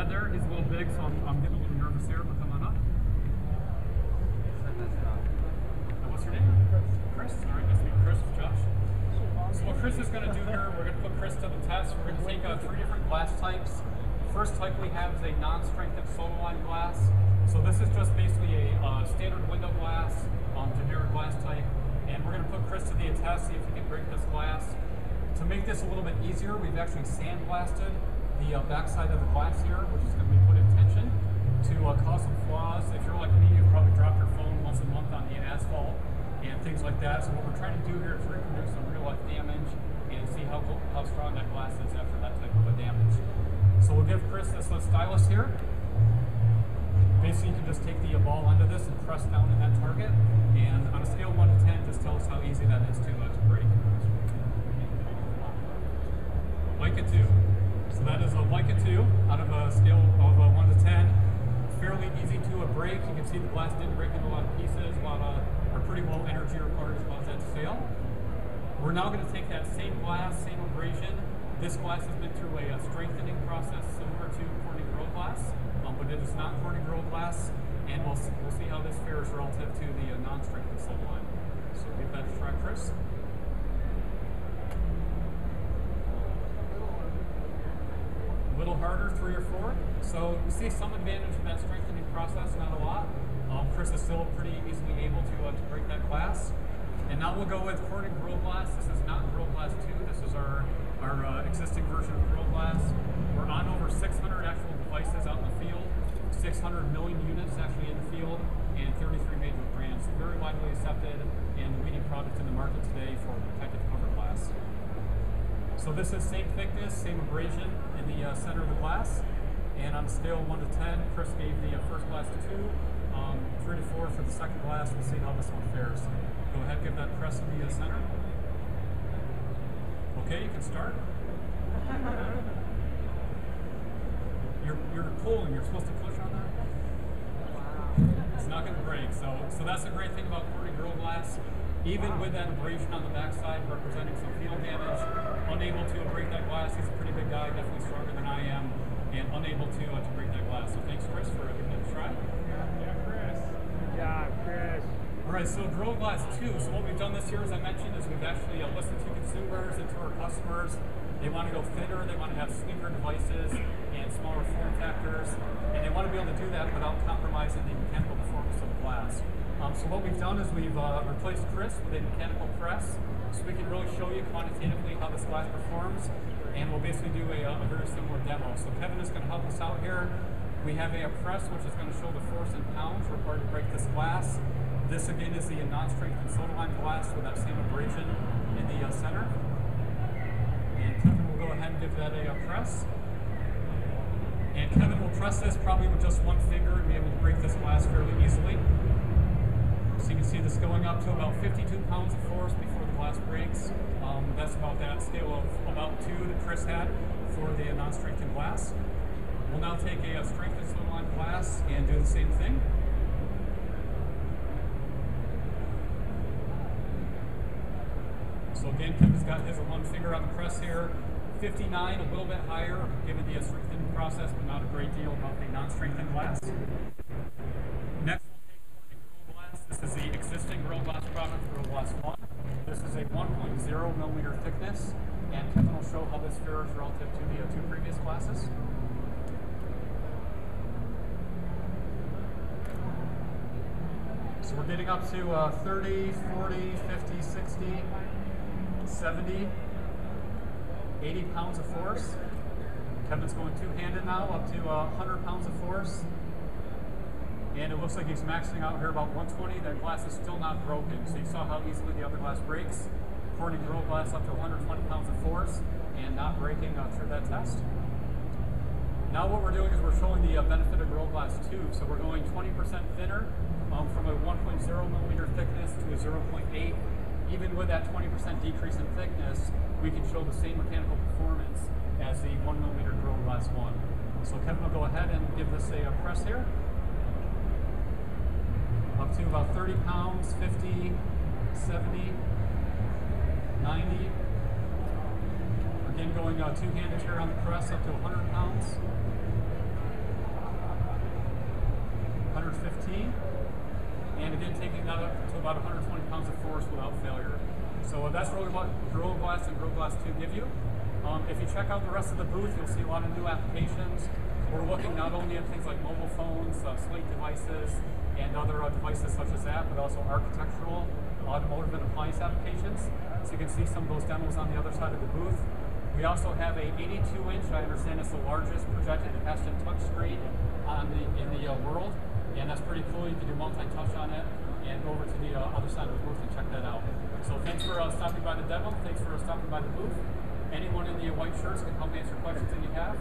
red there, he's a little big, so I'm getting a little nervous here, but come on up. What's your name? Chris. All right, nice to meet you, Chris. Josh. So what Chris is going to do here, we're going to put Chris to the test. We're going to take 3 different glass types. The first type we have is a non-strengthened soda lime glass. So this is just basically a standard window glass, generic glass type. And we're going to put Chris to the test, see if he can break this glass. To make this a little bit easier, we've actually sandblasted the backside of the glass here, which is going to be put in tension to cause some flaws. If you're like me, you probably drop your phone once a month on the asphalt and things like that. So what we're trying to do here is reproduce some real life damage and see how strong that glass is after that type of a damage. So we'll give Chris this stylus here. Basically, you can just take the ball under this and press down in that target. And on a scale of 1 to 10, just tell us how easy that is to break. Like a 2. So that is a like a 2 out of a scale of 1 to 10. Fairly easy to break. You can see the glass didn't break into a lot of pieces. Are pretty low energy required to cause that to fail. We're now going to take that same glass, same abrasion. This glass has been through a strengthening process similar to Corning Gorilla glass, but it is not Corning Gorilla glass, and we'll see how this fares relative to the non-strengthened soda lime. So give that a try, Chris. A little harder, 3 or 4. So you see some advantage in that strengthening process, not a lot. Chris is still pretty easily able to break that glass. And now we'll go with Corning Gorilla glass. This is not Gorilla Glass 2. This is our existing version of Gorilla glass. We're on over 600 actual devices out in the field, 600 million units actually in the field, and 33 major brands. Very widely accepted and the leading product in the market today for protective cover glass. So this is same thickness, same abrasion in the center of the glass. And on a scale of 1 to 10, Chris gave the first glass a 2, 3 to 4 for the second glass. We'll see how this one fares. Go ahead, give that press in the center. Okay, you can start. You're pulling. You're supposed to push on that. It's not going to break. So that's the great thing about Corning Gorilla glass. Even with that abrasion on the backside representing some field damage, unable to break that glass. He's a pretty big guy, definitely stronger than I am, and unable to break that glass. So thanks, Chris, for giving it a try. Yeah, Chris. Good job, Chris. All right, so Gorilla Glass 2. So what we've done this year, as I mentioned, is we've actually listened to consumers and to our customers. They want to go thinner, they want to have sleeker devices and smaller form factors, and they want to be able to do that without compromising the mechanical performance of the glass. So what we've done is we've replaced Chris with a mechanical press, so we can really show you quantitatively how this glass performs, and we'll basically do a very similar demo. So Kevin is going to help us out here. We have a press which is going to show the force in pounds required to break this glass. This again is the non-strengthened soda lime glass with that same abrasion in the center. And Kevin will go ahead and give that a press. And Kevin will press this probably with just one finger and be able to break this glass fairly easily. So you can see this going up to about 52 pounds of force before the glass breaks. That's about that scale of about 2 that Chris had for the non-strengthened glass. We'll now take a strengthened soda lime glass and do the same thing. So again, Kevin's got his one finger on the press here. 59, a little bit higher, given the strengthening process, but not a great deal about the non-strengthened glass. Next, we'll take Corning Gorilla glass. This is the existing Gorilla glass product, Gorilla Glass 1. This is a 1.0 millimeter thickness, and Kevin will show how this fares relative to the 2 previous glasses. So we're getting up to 30, 40, 50, 60, 70, 80 pounds of force. Kevin's going two-handed now, up to 100 pounds of force. And it looks like he's maxing out here about 120. That glass is still not broken. So you saw how easily the other glass breaks. Corning Gorilla glass up to 120 pounds of force and not breaking through that test. Now what we're doing is we're showing the benefit of Gorilla Glass 2. So we're going 20% thinner from a 1.0 millimeter thickness to a 0.8. Even with that 20% decrease in thickness, we can show the same mechanical performance as the 1 millimeter Gorilla Glass 1. So Kevin will go ahead and give this a press here. Up to about 30 pounds, 50, 70, 90. Again, going two-handed here on the press up to 100 pounds. got up to about 120 pounds of force without failure. So that's really what Gorilla Glass and Gorilla Glass 2 give you. If you check out the rest of the booth, you'll see a lot of new applications. We're looking not only at things like mobile phones, slate devices, and other devices such as that, but also architectural, automotive, and appliance applications. So you can see some of those demos on the other side of the booth. We also have a 82-inch, I understand it's the largest projected Ashton touchscreen in the world, and that's pretty cool. You can do multi-touch on it, and go over to the other side of the booth and check that out. So thanks for stopping by the demo. Thanks for stopping by the booth. Anyone in the white shirts can help answer questions that you have.